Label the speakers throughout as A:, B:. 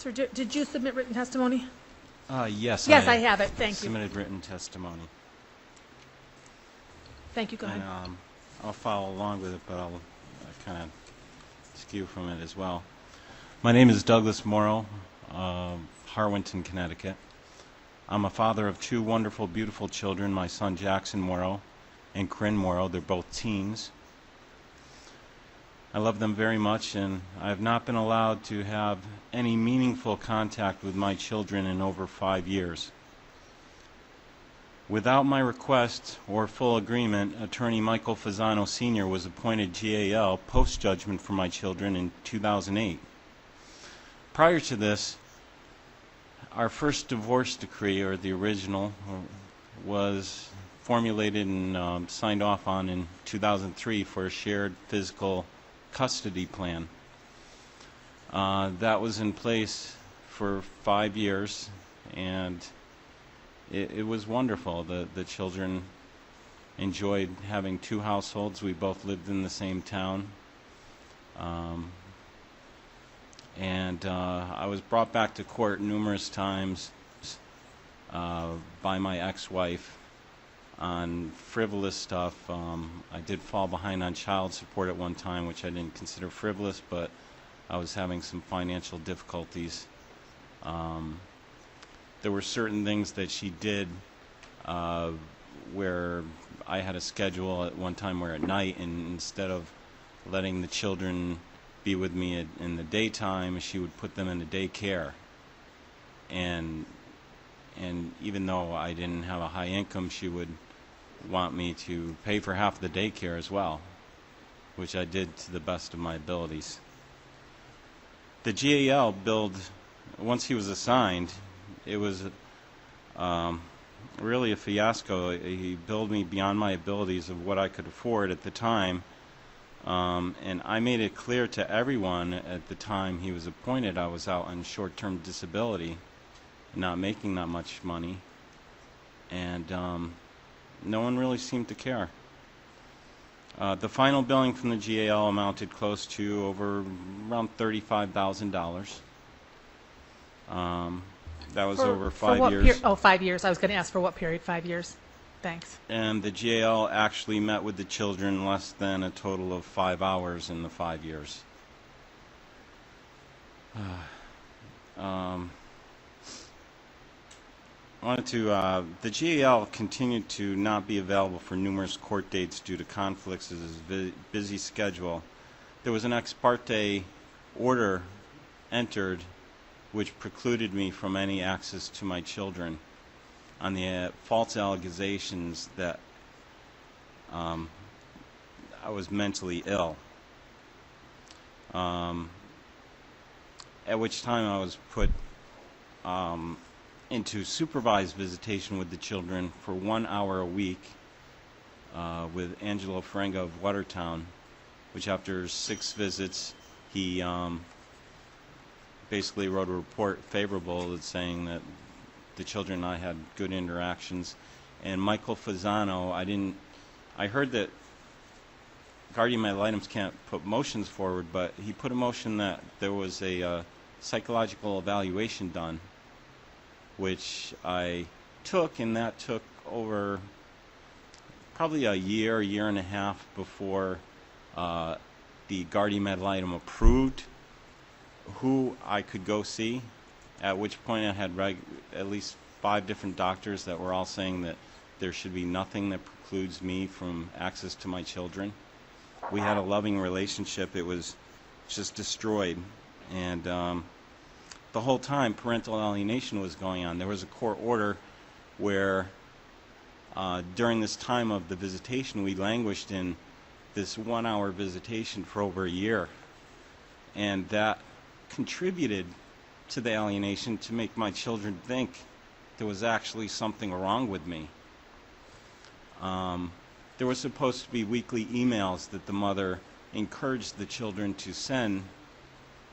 A: Sir, did you submit written testimony?
B: Yes.
A: Yes, I have it. Thank you.
B: Submitted written testimony.
A: Thank you. Go ahead.
B: And I'll follow along with it, but I'll kind of skew from it as well. My name is Douglas Morrow, Harwinton, Connecticut. I'm a father of two wonderful, beautiful children, my son Jackson Morrow and Corinne Morrow. They're both teens. I love them very much, and I have not been allowed to have any meaningful contact with my children in over 5 years. Without my request or full agreement, Attorney Michael Fasano Sr. was appointed GAL post-judgment for my children in 2008. Prior to this, our first divorce decree, or the original, was formulated and signed off on in 2003 for a shared physical custody plan. That was in place for 5 years, and it was wonderful. The children enjoyed having two households. We both lived in the same town. And I was brought back to court numerous times by my ex-wife on frivolous stuff. I did fall behind on child support at one time, which I didn't consider frivolous, but I was having some financial difficulties. There were certain things that she did where I had a schedule at one time where at night, and instead of letting the children be with me in the daytime, she would put them in the daycare. And even though I didn't have a high income, she would want me to pay for half the daycare as well, which I did to the best of my abilities. The GAL billed, once he was assigned, it was really a fiasco. He billed me beyond my abilities of what I could afford at the time. And I made it clear to everyone at the time he was appointed I was out on short-term disability, not making that much money, and no one really seemed to care. The final billing from the GAL amounted close to around $35,000. That was over 5 years.
A: 5 years. I was going to ask for what period. 5 years. Thanks.
B: And the GAL actually met with the children less than a total of 5 hours in the 5 years. The GAL continued to not be available for numerous court dates due to conflicts with his busy schedule. There was an ex parte order entered which precluded me from any access to my children on the false allegations that I was mentally ill. At which time I was put into supervised visitation with the children for 1 hour a week with Angelo Ferenga of Watertown, which after 6 visits he basically wrote a report favorable saying that the children and I had good interactions. And Michael Fasano, I heard that guardian ad litem can't put motions forward, but he put a motion that there was a psychological evaluation done, which I took, and that took over probably a year and a half before the guardian ad litem approved who I could go see, at which point I had at least 5 different doctors that were all saying that there should be nothing that precludes me from access to my children. We had a loving relationship. It was just destroyed. And the whole time parental alienation was going on. There was a court order where during this time of the visitation we languished in this 1 hour visitation for over a year. And that contributed to the alienation to make my children think there was actually something wrong with me. There was supposed to be weekly emails that the mother encouraged the children to send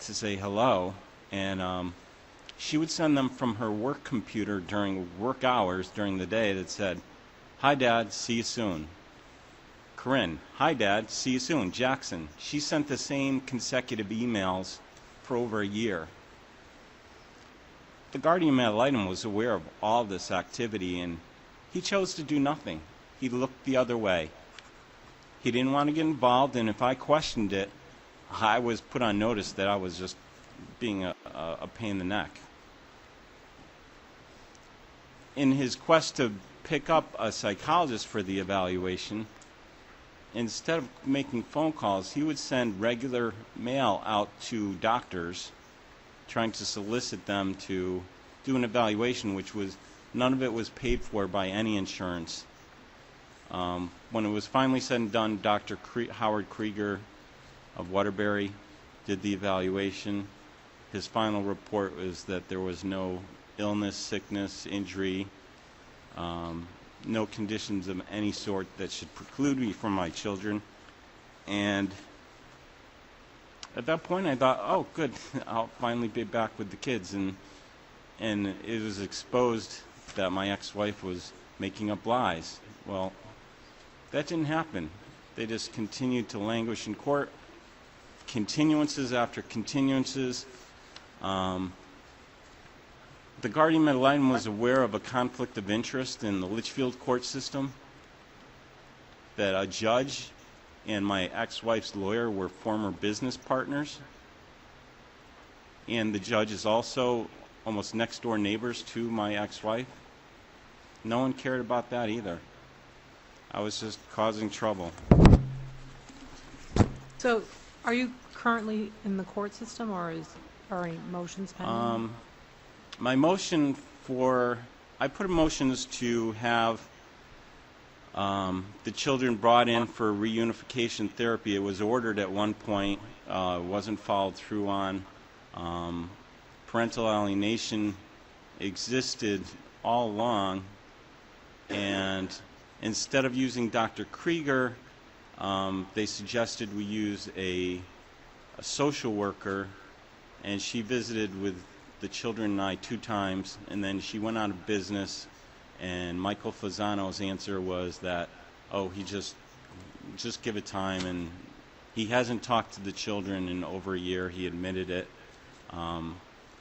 B: to say hello, and she would send them from her work computer during work hours during the day that said, "Hi Dad, see you soon." Corinne, "Hi Dad, see you soon." Jackson, she sent the same consecutive emails for over a year. the guardian ad litem was aware of all this activity, and he chose to do nothing. He looked the other way. He didn't want to get involved, and if I questioned it, I was put on notice that I was just being a pain in the neck. In his quest to pick up a psychologist for the evaluation, instead of making phone calls, he would send regular mail out to doctors trying to solicit them to do an evaluation, which was, none of it was paid for by any insurance. When it was finally said and done, Dr. Howard Krieger of Waterbury did the evaluation. His final report was that there was no illness, sickness, injury, no conditions of any sort that should preclude me from my children. And at that point I thought, oh good, I'll finally be back with the kids. And it was exposed that my ex-wife was making up lies. Well, that didn't happen. They just continued to languish in court, continuances after continuances. The guardian ad litem was aware of a conflict of interest in the Litchfield court system, that a judge and my ex-wife's lawyer were former business partners, and the judge is also almost next-door neighbors to my ex-wife. No one cared about that either. I was just causing trouble.
C: So, are you currently in the court system, or are any motions pending?
B: My motion I put motions to have the children brought in for reunification therapy. It was ordered at one point, wasn't followed through on. Parental alienation existed all along, and instead of using Dr. Krieger, they suggested we use a social worker, and she visited with the children and I 2 times, and then she went out of business, and Michael Fasano's answer was that, oh, he just give it time, and he hasn't talked to the children in over a year. He admitted it.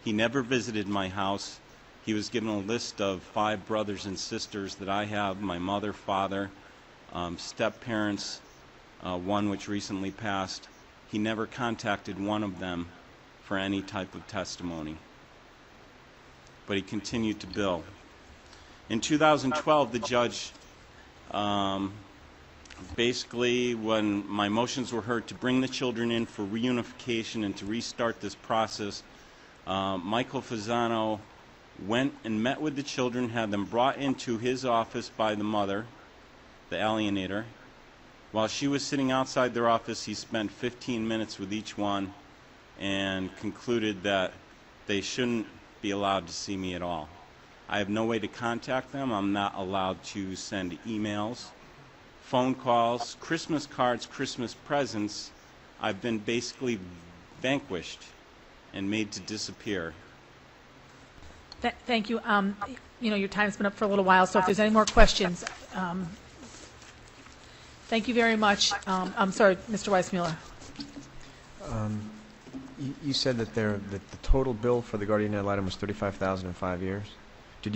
B: He never visited my house. He was given a list of 5 brothers and sisters that I have, my mother, father, step-parents, one which recently passed. He never contacted one of them for any type of testimony, but he continued to bill. In 2012, the judge, basically, when my motions were heard to bring the children in for reunification and to restart this process, Michael Fasano went and met with the children, had them brought into his office by the mother, the alienator. While she was sitting outside their office, he spent 15 minutes with each one and concluded that they shouldn't be allowed to see me at all. I have no way to contact them. I'm not allowed to send emails, phone calls, Christmas cards, Christmas presents. I've been basically vanquished and made to disappear.
A: Thank you. Your time's been up for a little while, so if there's any more questions, thank you very much. I'm sorry, Mr. Weissmuller.
D: You said that the total bill for the guardian ad litem was $35,000 in 5 years. Did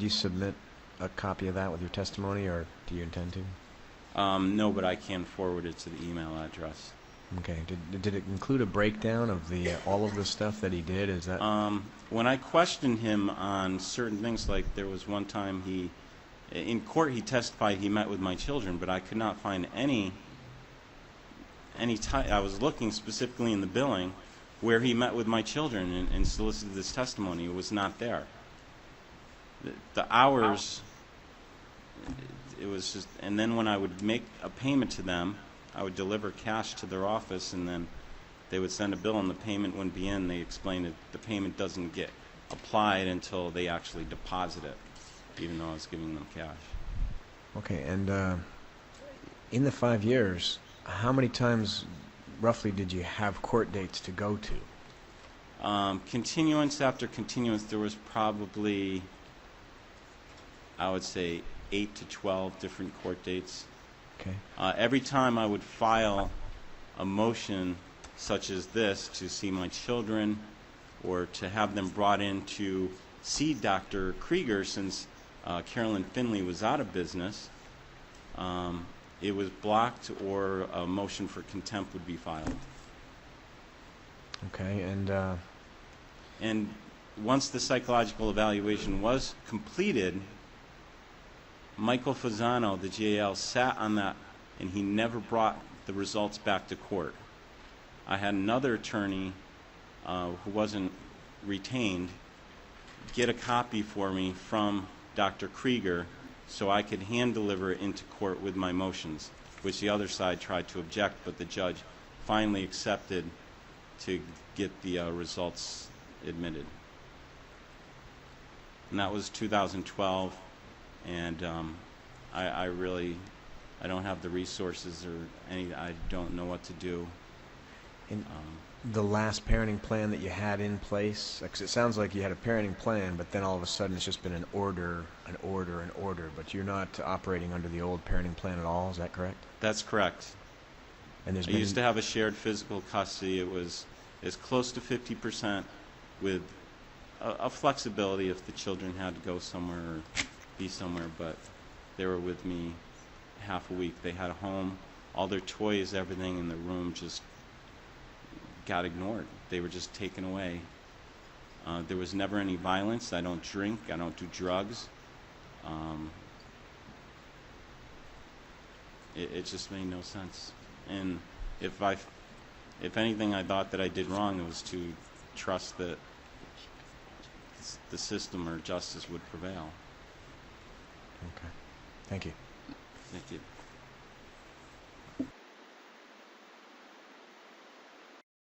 D: you submit a copy of that with your testimony, or do you intend to?
B: No, but I can forward it to the email address.
D: Okay. Did it include a breakdown of all of the stuff that he did? Is that
B: when I questioned him on certain things, like there was one time in court he testified he met with my children, but I could not find any time. I was looking specifically in the billing where he met with my children and solicited this testimony. It was not there. The hours, it was just, and then when I would make a payment to them, I would deliver cash to their office, and then they would send a bill and the payment wouldn't be in. They explained that the payment doesn't get applied until they actually deposit it, even though I was giving them cash.
D: Okay, and in the 5 years, how many times roughly did you have court dates to go to?
B: Continuance after continuance, there was probably, I would say, 8 to 12 different court dates.
D: Okay.
B: Every time I would file a motion such as this to see my children, or to have them brought in to see Dr. Krieger since Carolyn Finley was out of business, it was blocked or a motion for contempt would be filed.
D: Okay,
B: And once the psychological evaluation was completed, Michael Fasano, the GAL, sat on that, and he never brought the results back to court. I had another attorney who wasn't retained get a copy for me from Dr. Krieger so I could hand deliver it into court with my motions, which the other side tried to object, but the judge finally accepted to get the results admitted. And that was 2012, and I don't have the resources or I don't know what to do.
D: in the last parenting plan that you had in place, because it sounds like you had a parenting plan, but then all of a sudden it's just been an order, but you're not operating under the old parenting plan at all, is that correct?
B: That's correct.
D: And there's
B: I used to have a shared physical custody. It was as close to 50% with a flexibility if the children had to go somewhere or be somewhere, but they were with me half a week. They had a home. All their toys, everything in the room just got ignored. They were just taken away. There was never any violence. I don't drink. I don't do drugs. It just made no sense. And if anything I thought that I did wrong, it was to trust that the system or justice would prevail.
D: Okay. Thank you.
B: Thank you.